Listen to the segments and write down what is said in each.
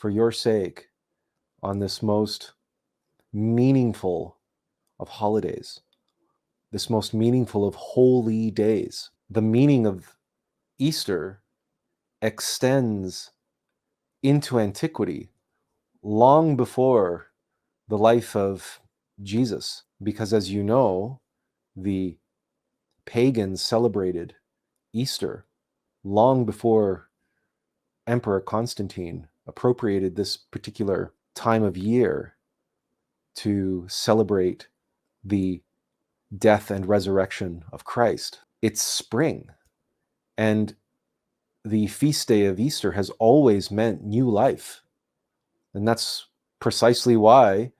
for your sake on this most meaningful of holidays, this most meaningful of holy days. The meaning of Easter extends into antiquity long before the life of Jesus, because as you know, the pagans celebrated Easter long before Emperor Constantine appropriated this particular time of year to celebrate the death and resurrection of Christ. It's spring, and the feast day of Easter has always meant new life. And that's precisely why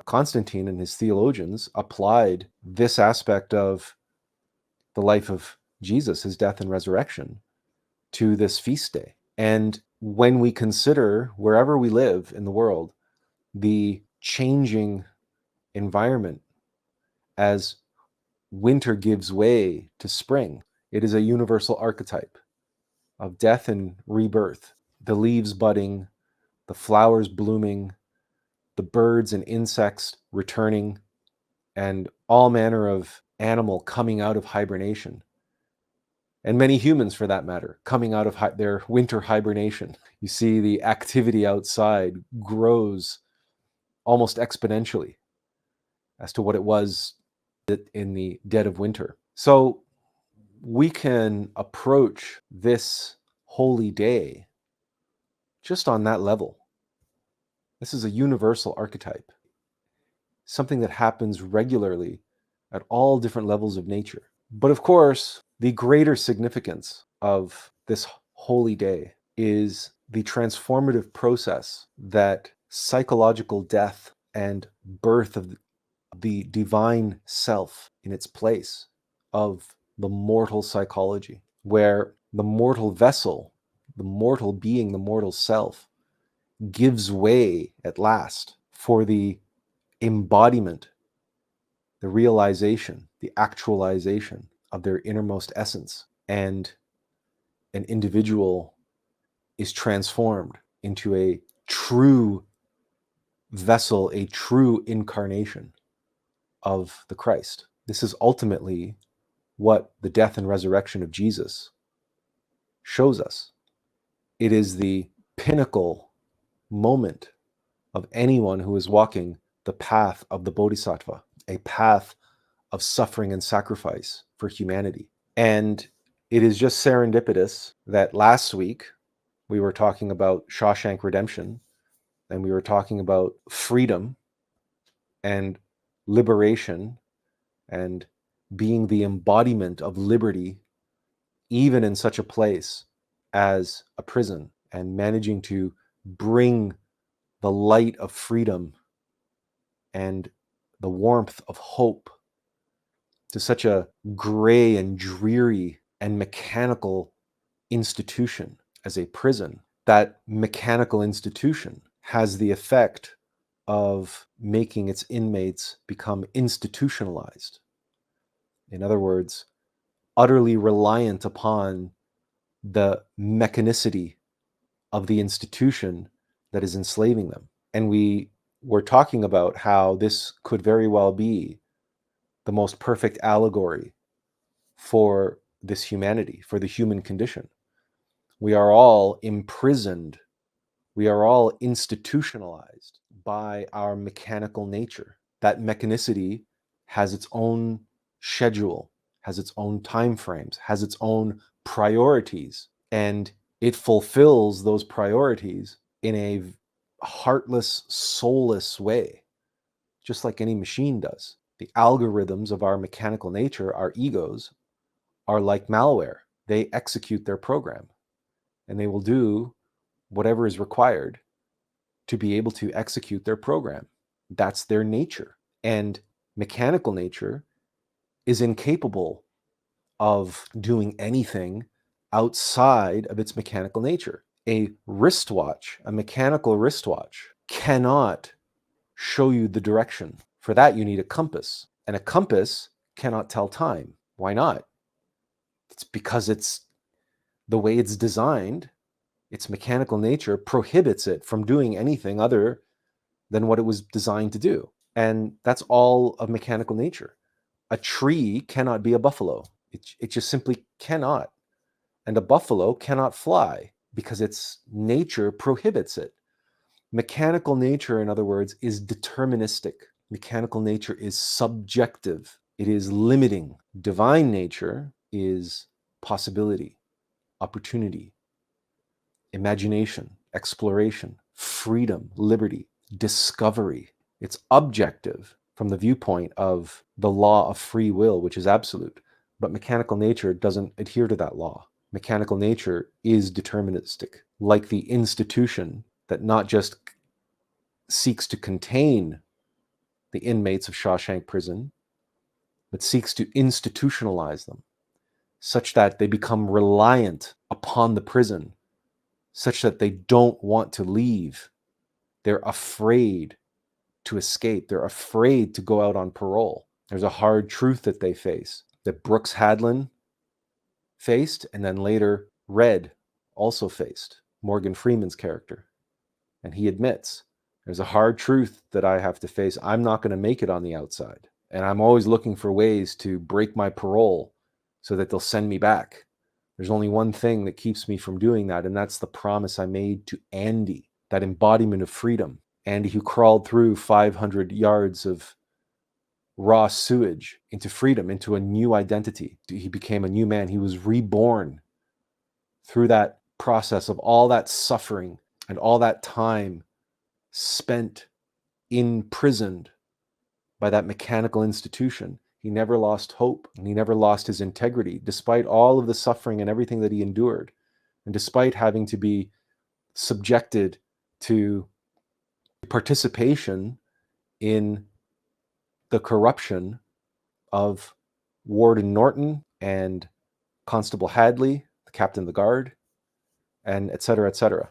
Constantine and his theologians applied this aspect of the life of Jesus, his death and resurrection, to this feast day. And when we consider wherever we live in the world, the changing environment as winter gives way to spring, it is a universal archetype of death and rebirth, the leaves budding, the flowers blooming, the birds and insects returning, and all manner of animal coming out of hibernation. And many humans, for that matter, coming out of their winter hibernation. You see the activity outside grows almost exponentially as to what it was in the dead of winter. So we can approach this holy day just on that level. This is a universal archetype, something that happens regularly at all different levels of nature. But of course, the greater significance of this holy day is the transformative process that psychological death and birth of the divine self in its place of the mortal psychology, where the mortal vessel, the mortal being, the mortal self, gives way at last for the embodiment, the realization, the actualization of their innermost essence. And an individual is transformed into a true vessel, a true incarnation of the Christ. This is ultimately what the death and resurrection of Jesus shows us. It is the pinnacle moment of anyone who is walking the path of the Bodhisattva, a path of suffering and sacrifice for humanity. And it is just serendipitous that last week we were talking about Shawshank Redemption, and we were talking about freedom and liberation and being the embodiment of liberty, even in such a place as a prison, and managing to bring the light of freedom and the warmth of hope to such a gray and dreary and mechanical institution as a prison. That mechanical institution has the effect of making its inmates become institutionalized. In other words, utterly reliant upon the mechanicity of the institution that is enslaving them. And we were talking about how this could very well be the most perfect allegory for this humanity, for the human condition. We are all imprisoned. We are all institutionalized by our mechanical nature. That mechanicity has its own schedule, has its own time frames, has its own priorities, and it fulfills those priorities in a heartless, soulless way, just like any machine does. The algorithms of our mechanical nature, our egos, are like malware. They execute their program, and they will do whatever is required to be able to execute their program. That's their nature. And mechanical nature is incapable of doing anything outside of its mechanical nature. A wristwatch, a mechanical wristwatch, cannot show you the direction. For that, you need a compass. And a compass cannot tell time. Why not? It's because it's the way it's designed. Its mechanical nature prohibits it from doing anything other than what it was designed to do. And that's all of mechanical nature. A tree cannot be a buffalo. It just simply cannot. And a buffalo cannot fly because its nature prohibits it. Mechanical nature, in other words, is deterministic. Mechanical nature is subjective. It is limiting. Divine nature is possibility, opportunity, imagination, exploration, freedom, liberty, discovery. It's objective from the viewpoint of the law of free will, which is absolute. But mechanical nature doesn't adhere to that law. Mechanical nature is deterministic, like the institution that not just seeks to contain the inmates of Shawshank prison, but seeks to institutionalize them such that they become reliant upon the prison, such that they don't want to leave. They're afraid to escape. They're afraid to go out on parole. There's a hard truth that they face, that Brooks Hadlin faced, and then later Red also faced, Morgan Freeman's character. And he admits, there's a hard truth that I have to face. I'm not going to make it on the outside. And I'm always looking for ways to break my parole so that they'll send me back. There's only one thing that keeps me from doing that, and that's the promise I made to Andy, that embodiment of freedom. Andy, who crawled through 500 yards of raw sewage into freedom, into a new identity. He became a new man. He was reborn through that process of all that suffering and all that time spent imprisoned by that mechanical institution. He never lost hope, and he never lost his integrity, despite all of the suffering and everything that he endured, and despite having to be subjected to participation in the corruption of Warden Norton and Constable Hadley, the captain of the guard, and et cetera, et cetera.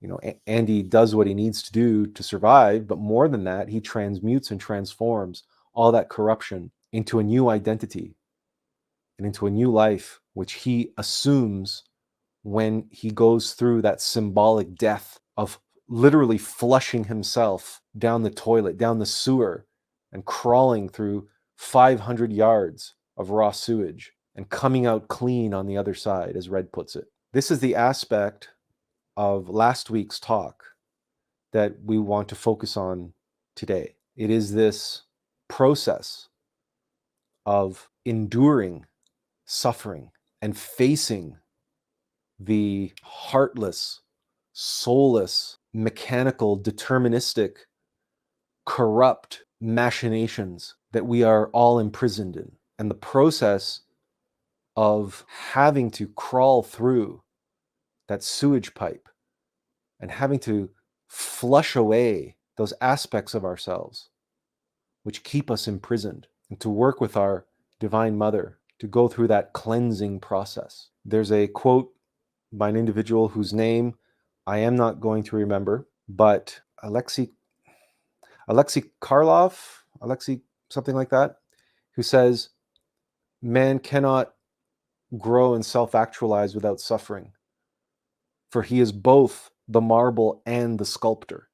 You know, Andy does what he needs to do to survive, but more than that, he transmutes and transforms all that corruption into a new identity and into a new life, which he assumes when he goes through that symbolic death of literally flushing himself down the toilet, down the sewer, and crawling through 500 yards of raw sewage and coming out clean on the other side, as Red puts it. This is the aspect of last week's talk that we want to focus on today. It is this process of enduring suffering and facing the heartless, soulless, mechanical, deterministic, corrupt machinations that we are all imprisoned in. And the process of having to crawl through that sewage pipe and having to flush away those aspects of ourselves which keep us imprisoned, and to work with our Divine Mother to go through that cleansing process. There's a quote by an individual whose name I am not going to remember, but Alexei Karlov, something like that, who says, man cannot grow and self-actualize without suffering, for he is both the marble and the sculptor.